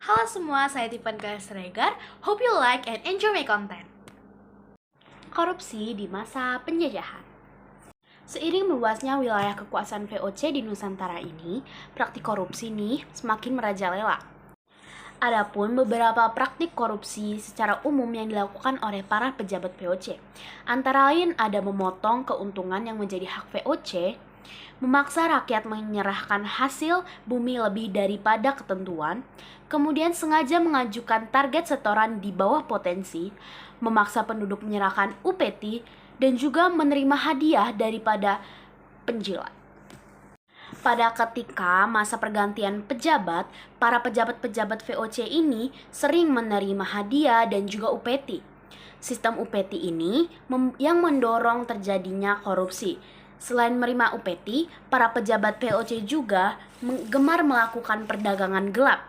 Halo semua, saya Tiffany Regar. Hope you like and enjoy my content. Korupsi di masa penjajahan. Seiring meluasnya wilayah kekuasaan VOC di Nusantara ini, praktik korupsi nih semakin merajalela. Adapun beberapa praktik korupsi secara umum yang dilakukan oleh para pejabat VOC, antara lain ada memotong keuntungan yang menjadi hak VOC, memaksa rakyat menyerahkan hasil bumi lebih daripada ketentuan, kemudian sengaja mengajukan target setoran di bawah potensi, memaksa penduduk menyerahkan UPT, dan juga menerima hadiah daripada penjilat. Pada ketika masa pergantian pejabat, para pejabat-pejabat VOC ini sering menerima hadiah dan juga UPT. Sistem UPT ini yang mendorong terjadinya korupsi. Selain menerima UPT, para pejabat VOC juga gemar melakukan perdagangan gelap,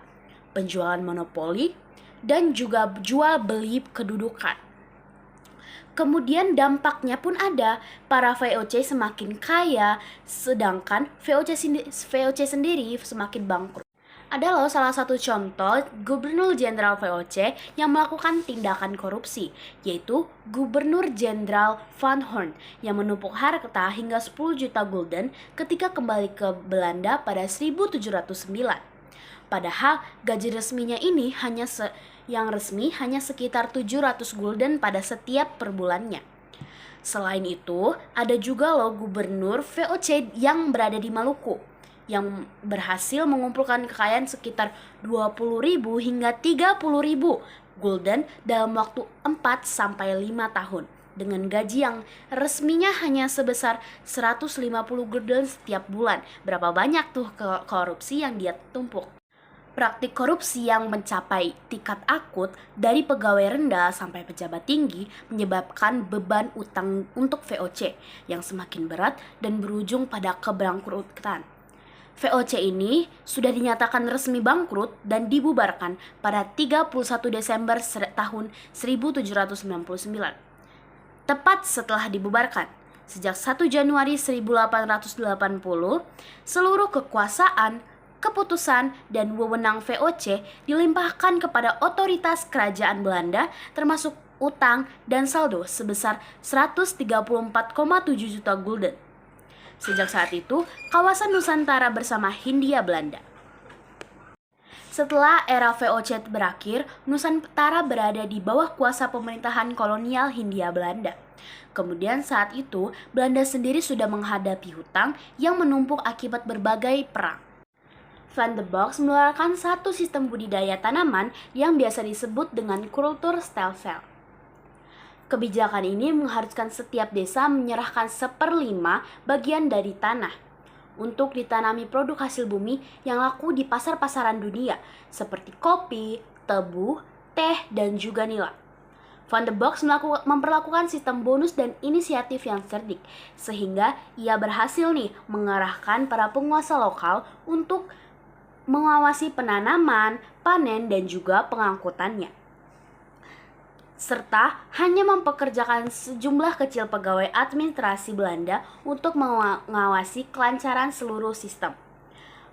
penjualan monopoli, dan juga jual beli kedudukan. Kemudian dampaknya pun ada, para VOC semakin kaya, sedangkan VOC sendiri semakin bangkrut. Ada loh salah satu contoh Gubernur Jenderal VOC yang melakukan tindakan korupsi, yaitu Gubernur Jenderal Van Horn yang menumpuk harta hingga 10 juta gulden ketika kembali ke Belanda pada 1709. Padahal gaji resminya ini yang resmi hanya sekitar 700 gulden pada setiap per bulannya. Selain itu, ada juga loh gubernur VOC yang berada di Maluku yang berhasil mengumpulkan kekayaan sekitar 20.000 hingga 30.000 gulden dalam waktu 4-5 tahun dengan gaji yang resminya hanya sebesar 150 gulden setiap bulan. Berapa banyak tuh korupsi yang dia tumpuk. Praktik korupsi yang mencapai tingkat akut dari pegawai rendah sampai pejabat tinggi menyebabkan beban utang untuk VOC yang semakin berat dan berujung pada kebangkrutan. VOC ini sudah dinyatakan resmi bangkrut dan dibubarkan pada 31 Desember tahun 1799. Tepat setelah dibubarkan, sejak 1 Januari 1880, seluruh kekuasaan, keputusan, dan wewenang VOC dilimpahkan kepada otoritas kerajaan Belanda termasuk utang dan saldo sebesar 134,7 juta gulden. Sejak saat itu, kawasan Nusantara bersama Hindia Belanda. Setelah era VOC berakhir, Nusantara berada di bawah kuasa pemerintahan kolonial Hindia Belanda. Kemudian saat itu, Belanda sendiri sudah menghadapi hutang yang menumpuk akibat berbagai perang. Van der Box mengeluarkan satu sistem budidaya tanaman yang biasa disebut dengan kultur stelsel. Kebijakan ini mengharuskan setiap desa menyerahkan 1/5 bagian dari tanah untuk ditanami produk hasil bumi yang laku di pasar-pasaran dunia seperti kopi, tebu, teh, dan juga nila. Van der Box memperlakukan sistem bonus dan inisiatif yang cerdik, sehingga ia berhasil mengarahkan para penguasa lokal untuk mengawasi penanaman, panen, dan juga pengangkutannya, serta hanya mempekerjakan sejumlah kecil pegawai administrasi Belanda untuk mengawasi kelancaran seluruh sistem.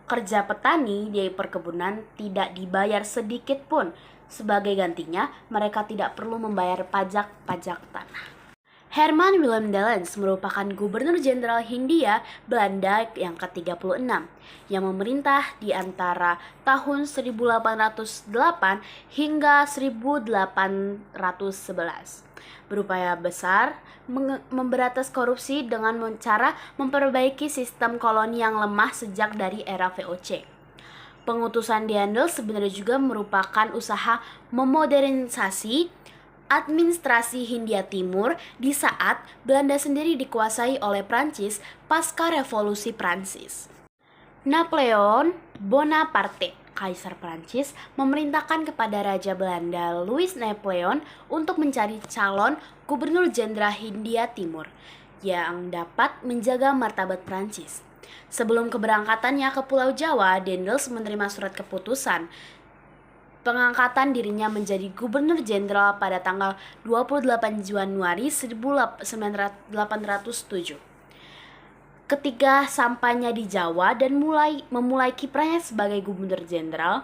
Kerja petani di perkebunan tidak dibayar sedikit pun. Sebagai gantinya, mereka tidak perlu membayar pajak tanah. Herman Willem Delens merupakan Gubernur Jenderal Hindia Belanda yang ke-36 yang memerintah di antara tahun 1808 hingga 1811. Berupaya besar memberantas korupsi dengan cara memperbaiki sistem koloni yang lemah sejak dari era VOC. Pengutusan Daendels sebenarnya juga merupakan usaha memodernisasi administrasi Hindia Timur di saat Belanda sendiri dikuasai oleh Prancis pasca Revolusi Prancis. Napoleon Bonaparte, Kaisar Prancis, memerintahkan kepada Raja Belanda Louis Napoleon untuk mencari calon Gubernur Jenderal Hindia Timur yang dapat menjaga martabat Prancis. Sebelum keberangkatannya ke Pulau Jawa, Daendels menerima surat keputusan pengangkatan dirinya menjadi Gubernur Jenderal pada tanggal 28 Januari 1807. Ketika sampainya di Jawa dan memulai kiprahnya sebagai Gubernur Jenderal,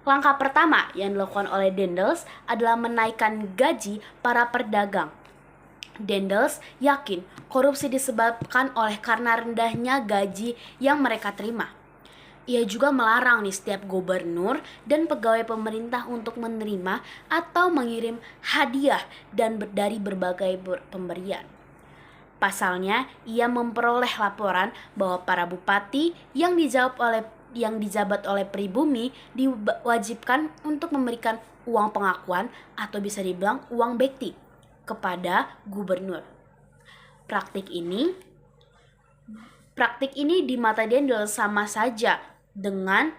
Langkah pertama yang dilakukan oleh Daendels adalah menaikkan gaji para pedagang. Daendels yakin korupsi disebabkan oleh karena rendahnya gaji yang mereka terima. Ia juga melarang setiap gubernur dan pegawai pemerintah untuk menerima atau mengirim hadiah dari berbagai pemberian. Pasalnya, ia memperoleh laporan bahwa para bupati yang dijabat oleh pribumi diwajibkan untuk memberikan uang pengakuan atau bisa dibilang uang bekti kepada gubernur. Praktik ini di mata Daendels sama saja dengan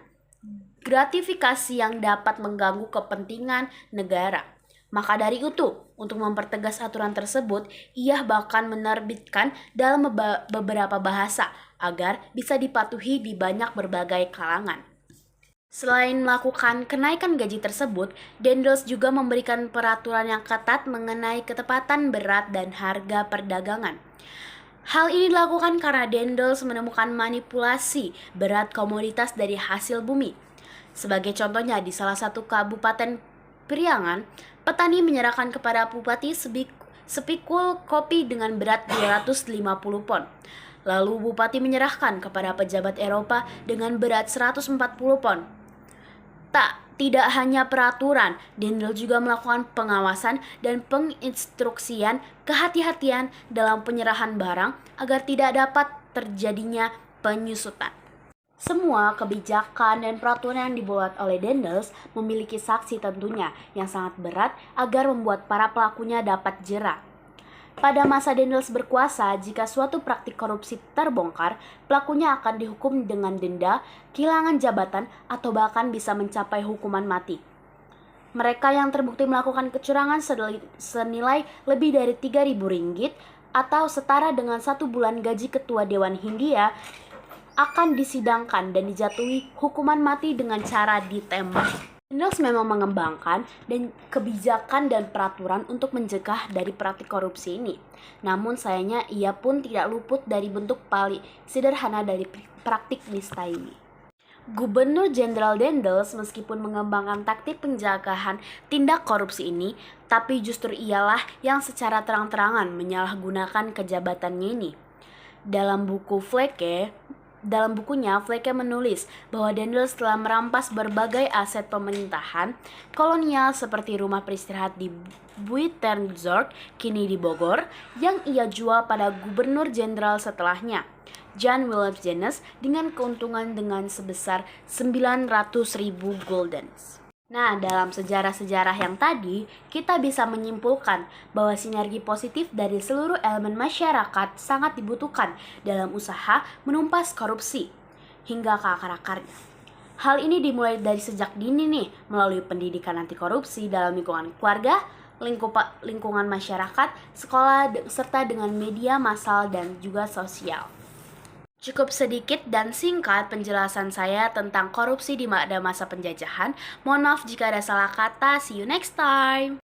gratifikasi yang dapat mengganggu kepentingan negara. Maka dari itu, untuk mempertegas aturan tersebut, ia bahkan menerbitkan dalam beberapa bahasa agar bisa dipatuhi di berbagai kalangan. Selain melakukan kenaikan gaji tersebut, Daendels juga memberikan peraturan yang ketat mengenai ketepatan berat dan harga perdagangan. Hal ini dilakukan karena Daendels menemukan manipulasi berat komoditas dari hasil bumi. Sebagai contohnya, di salah satu kabupaten Priangan, petani menyerahkan kepada bupati sepikul kopi dengan berat 250 pon. Lalu bupati menyerahkan kepada pejabat Eropa dengan berat 140 pon. Tidak hanya peraturan, Daendels juga melakukan pengawasan dan penginstruksian kehati-hatian dalam penyerahan barang agar tidak dapat terjadinya penyusutan. Semua kebijakan dan peraturan yang dibuat oleh Daendels memiliki sanksi tentunya yang sangat berat agar membuat para pelakunya dapat jera. Pada masa Daendels berkuasa, jika suatu praktik korupsi terbongkar, pelakunya akan dihukum dengan denda, kehilangan jabatan, atau bahkan bisa mencapai hukuman mati. Mereka yang terbukti melakukan kecurangan senilai lebih dari 3.000 ringgit atau setara dengan 1 bulan gaji Ketua Dewan Hindia akan disidangkan dan dijatuhi hukuman mati dengan cara ditembak. Daendels memang mengembangkan kebijakan dan peraturan untuk mencegah dari praktik korupsi ini. Namun sayangnya ia pun tidak luput dari bentuk paling sederhana dari praktik nista ini. Gubernur Jenderal Daendels meskipun mengembangkan taktik pencegahan tindak korupsi ini, tapi justru ialah yang secara terang-terangan menyalahgunakan kejabatannya ini. Dalam bukunya, Flekke menulis bahwa Daendels telah merampas berbagai aset pemerintahan kolonial seperti rumah beristirahat di Buitenzorg, kini di Bogor, yang ia jual pada gubernur jenderal setelahnya, Jan Willem Jannes, dengan keuntungan sebesar 900.000 guldens. Nah, dalam sejarah-sejarah yang tadi, kita bisa menyimpulkan bahwa sinergi positif dari seluruh elemen masyarakat sangat dibutuhkan dalam usaha menumpas korupsi hingga ke akar-akarnya. Hal ini dimulai dari sejak dini melalui pendidikan anti korupsi dalam lingkungan keluarga, lingkungan masyarakat, sekolah, serta dengan media massal dan juga sosial. Cukup sedikit dan singkat penjelasan saya tentang korupsi pada masa penjajahan. Mohon maaf jika ada salah kata. See you next time.